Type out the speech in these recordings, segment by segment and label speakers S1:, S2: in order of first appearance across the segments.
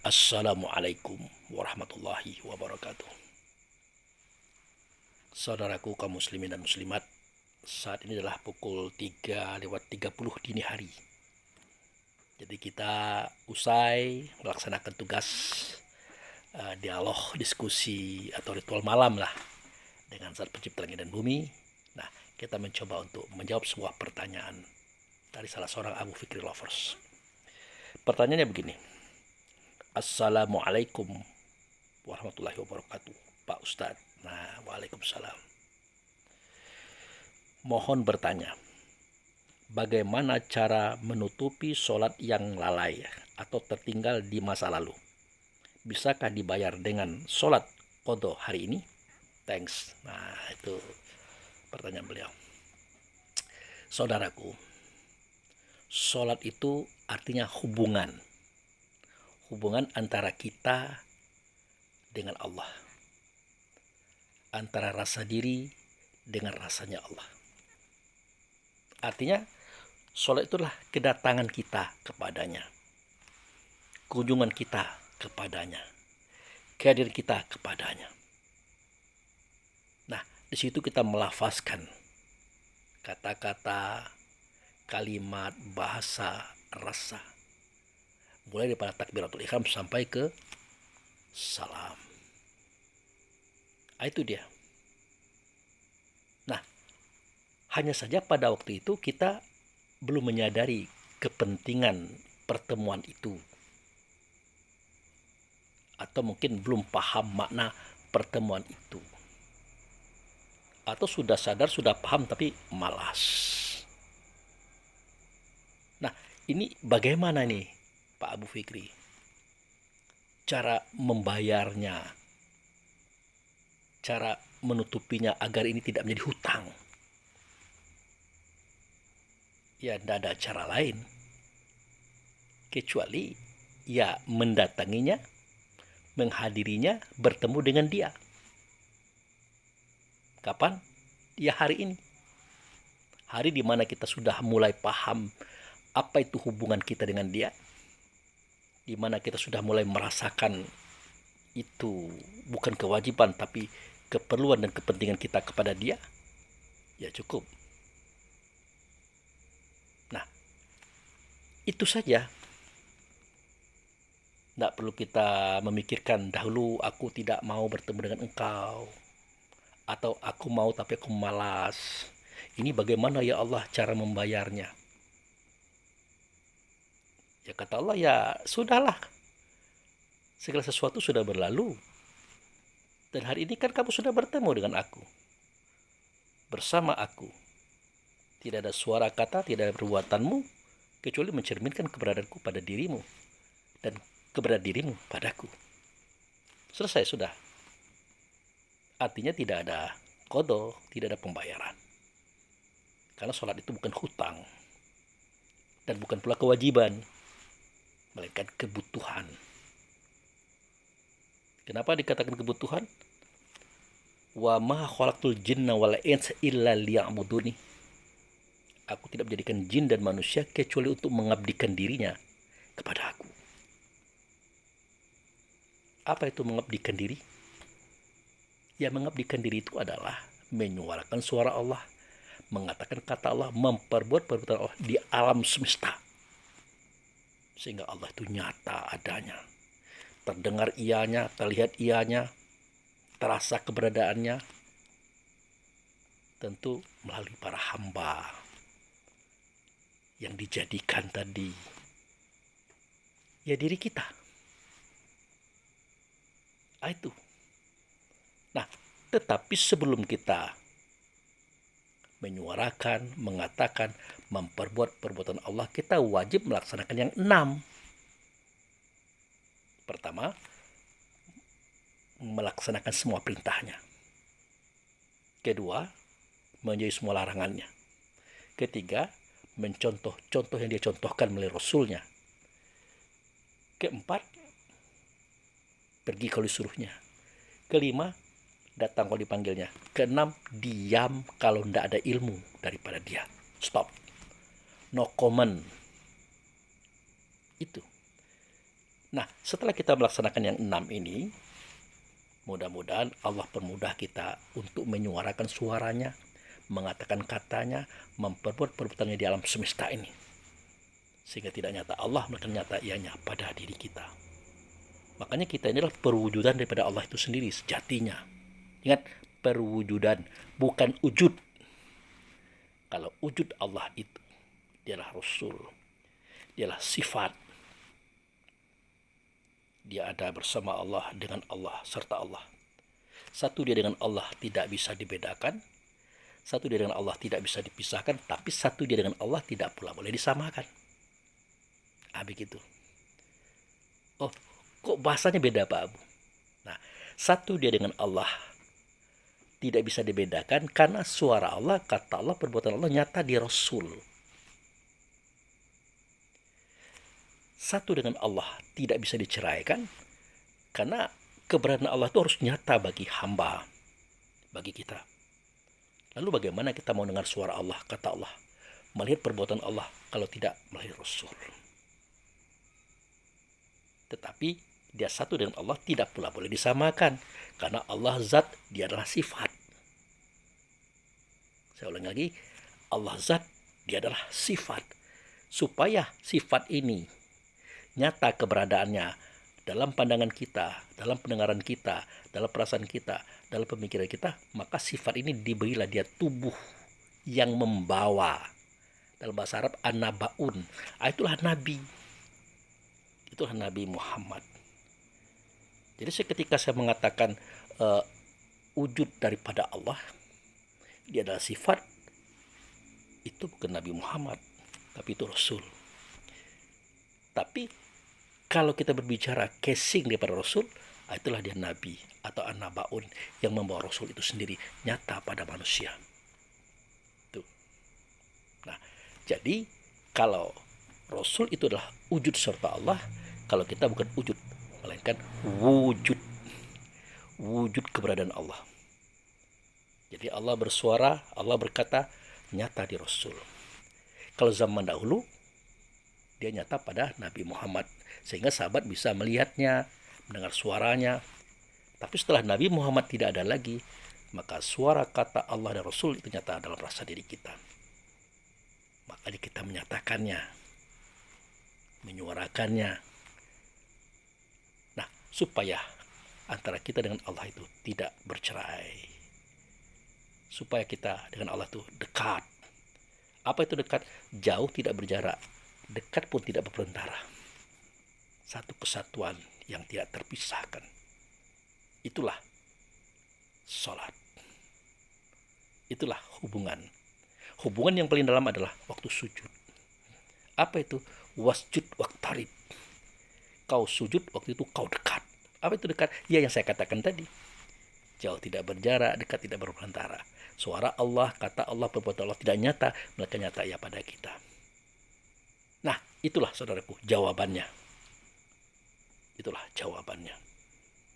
S1: Assalamualaikum warahmatullahi wabarakatuh. Saudaraku kaum muslimin dan muslimat, saat ini adalah pukul 3:30 dini hari. Jadi kita usai melaksanakan tugas dialog, diskusi atau ritual malam lah dengan Zat Pencipta langit dan bumi. Nah, kita mencoba untuk menjawab sebuah pertanyaan dari salah seorang Abu Fikri Lovers. Pertanyaannya begini. Assalamualaikum warahmatullahi wabarakatuh, Pak Ustadz. Nah, waalaikumsalam. Mohon bertanya, bagaimana cara menutupi sholat yang lalai atau tertinggal di masa lalu? Bisakah dibayar dengan sholat qadha hari ini? Thanks. Nah, itu pertanyaan beliau. Saudaraku, sholat itu artinya hubungan antara kita dengan Allah, antara rasa diri dengan rasanya Allah. Artinya sholat itulah kedatangan kita kepadanya, kunjungan kita kepadanya, kehadiran kita kepadanya. Nah, di situ kita melafazkan kata-kata, kalimat, bahasa, rasa, mulai daripada takbiratul ihram sampai ke salam. Itu dia. Nah, hanya saja pada waktu itu kita belum menyadari kepentingan pertemuan itu, atau mungkin belum paham makna pertemuan itu, atau sudah sadar, sudah paham tapi malas. Nah, ini bagaimana nih Pak Abu Fikri cara membayarnya, cara menutupinya agar ini tidak menjadi hutang? Ya, tidak ada cara lain kecuali ya mendatanginya, menghadirinya, bertemu dengan dia. Kapan? Ya hari ini. Hari di mana kita sudah mulai paham apa itu hubungan kita dengan dia, di mana kita sudah mulai merasakan itu bukan kewajiban tapi keperluan dan kepentingan kita kepada dia, ya cukup. Nah, itu saja. Tidak perlu kita memikirkan dahulu aku tidak mau bertemu dengan engkau, atau aku mau tapi aku malas. Ini bagaimana ya Allah cara membayarnya? Ya kata Allah, ya sudahlah, segala sesuatu sudah berlalu, dan hari ini kan kamu sudah bertemu dengan aku, bersama aku. Tidak ada suara kata, tidak ada perbuatanmu kecuali mencerminkan keberadaanku pada dirimu dan keberadaan dirimu padaku. Selesai sudah. Artinya tidak ada qadha, tidak ada pembayaran. Karena sholat itu bukan hutang dan bukan pula kewajiban, melainkan kebutuhan. Kenapa dikatakan kebutuhan? Wa ma khalaqtul jinna wal insa illa liya'buduni. Aku tidak menjadikan jin dan manusia kecuali untuk mengabdikan dirinya kepada aku. Apa itu mengabdikan diri? Ya, mengabdikan diri itu adalah menyuarakan suara Allah, mengatakan kata Allah, memperbuat perbuatan Allah di alam semesta, sehingga Allah itu nyata adanya, terdengar ianya, terlihat ianya, terasa keberadaannya, tentu melalui para hamba yang dijadikan tadi, ya diri kita. Itu. Nah, tetapi sebelum kita menyuarakan, mengatakan, memperbuat perbuatan Allah, kita wajib melaksanakan yang 6. Pertama, melaksanakan semua perintahnya. Kedua, menjauhi semua larangannya. Ketiga, mencontoh contoh yang dia contohkan melalui Rasulnya. Keempat, pergi kalau disuruhnya. Kelima, datang kalau dipanggilnya. Keenam, diam kalau tidak ada ilmu daripada dia. Stop. No comment. Itu. Nah, setelah kita melaksanakan yang 6 ini, mudah-mudahan Allah permudah kita untuk menyuarakan suaranya, mengatakan katanya, memperbuat perbuatannya di alam semesta ini. Sehingga tidak nyata Allah, melainkan nyata ianya pada diri kita. Makanya kita ini adalah perwujudan daripada Allah itu sendiri sejatinya. Ingat, perwujudan, bukan wujud. Kalau wujud Allah itu, dialah Rasul, dialah sifat. Dia ada bersama Allah, dengan Allah, serta Allah. Satu dia dengan Allah tidak bisa dibedakan, satu dia dengan Allah tidak bisa dipisahkan, tapi satu dia dengan Allah tidak pula boleh disamakan. Begitu. Oh, kok bahasanya beda Pak Abu? Nah, satu dia dengan Allah tidak bisa dibedakan karena suara Allah, kata Allah, perbuatan Allah nyata di Rasul. Satu dengan Allah tidak bisa diceraikan karena keberadaan Allah itu harus nyata bagi hamba, bagi kita. Lalu bagaimana kita mau dengar suara Allah, kata Allah, melihat perbuatan Allah kalau tidak melihat Rasul? Tetapi dia satu dengan Allah tidak pula boleh disamakan karena Allah zat, dia adalah sifat. Saya ulangi lagi, Allah zat, dia adalah sifat. Supaya sifat ini nyata keberadaannya dalam pandangan kita, dalam pendengaran kita, dalam perasaan kita, dalam pemikiran kita, maka sifat ini diberilah dia tubuh yang membawa. Dalam bahasa Arab, an-nabaun. Itulah Nabi. Itulah Nabi Muhammad. Jadi ketika saya mengatakan wujud daripada Allah, dia adalah sifat, itu bukan Nabi Muhammad, tapi itu Rasul. Tapi kalau kita berbicara casing daripada Rasul, itulah dia Nabi atau an-nabaun yang membawa Rasul itu sendiri nyata pada manusia. Tuh. Nah, jadi kalau Rasul itu adalah wujud serta Allah, kalau kita bukan wujud, melainkan wujud keberadaan Allah. Jadi Allah bersuara, Allah berkata, nyata di Rasul. Kalau zaman dahulu, dia nyata pada Nabi Muhammad, sehingga sahabat bisa melihatnya, mendengar suaranya. Tapi setelah Nabi Muhammad tidak ada lagi, maka suara kata Allah dan Rasul itu nyata dalam rasa diri kita. Makanya kita menyatakannya, menyuarakannya. Nah, supaya antara kita dengan Allah itu tidak bercerai. Supaya kita dengan Allah itu dekat. Apa itu dekat? Jauh tidak berjarak, dekat pun tidak berperantara. Satu kesatuan yang tidak terpisahkan. Itulah sholat. Itulah hubungan. Hubungan yang paling dalam adalah waktu sujud. Apa itu? Wasjud waqtarib. Kau sujud, waktu itu kau dekat. Apa itu dekat? Ya, yang saya katakan tadi. Jauh tidak berjarak, dekat tidak berperantara. Suara Allah, kata Allah, perbuatan Allah tidak nyata, melainkan nyata ya pada kita. Nah, itulah saudaraku jawabannya. Itulah jawabannya.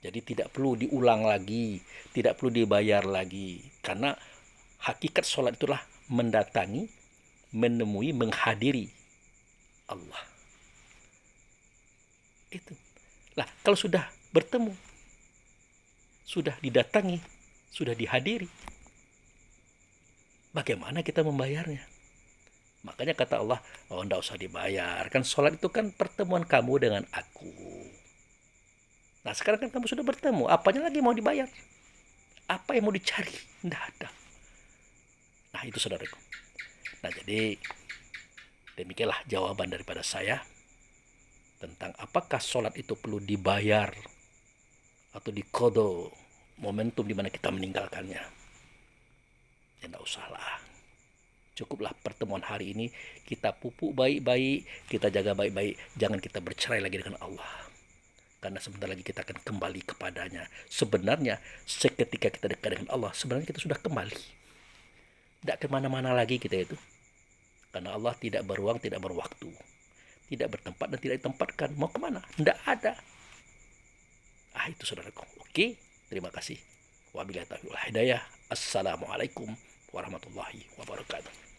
S1: Jadi tidak perlu diulang lagi, tidak perlu dibayar lagi. Karena hakikat sholat itulah mendatangi, menemui, menghadiri Allah. Itu. Lah, kalau sudah bertemu, sudah didatangi, sudah dihadiri, bagaimana kita membayarnya? Makanya kata Allah, oh enggak usah dibayar. Kan sholat itu kan pertemuan kamu dengan aku. Nah, sekarang kan kamu sudah bertemu, apanya lagi mau dibayar? Apa yang mau dicari? Enggak ada. Nah, itu saudaraku. Nah, jadi demikianlah jawaban daripada saya tentang apakah sholat itu perlu dibayar atau dikodo momentum di mana kita meninggalkannya. Ya enggak usahlah. Cukuplah pertemuan hari ini kita pupuk baik-baik, kita jaga baik-baik, jangan kita bercerai lagi dengan Allah. Karena sebentar lagi kita akan kembali kepadanya. Sebenarnya seketika kita dekat dengan Allah, sebenarnya kita sudah kembali. Tidak kemana-mana lagi kita itu. Karena Allah tidak beruang, tidak berwaktu. Tidak bertempat dan tidak ditempatkan. Mau kemana? Tidak ada. Itu saudaraku. Oke, terima kasih. Wabillahi taufiq wal hidayah. Assalamualaikum warahmatullahi wabarakatuh.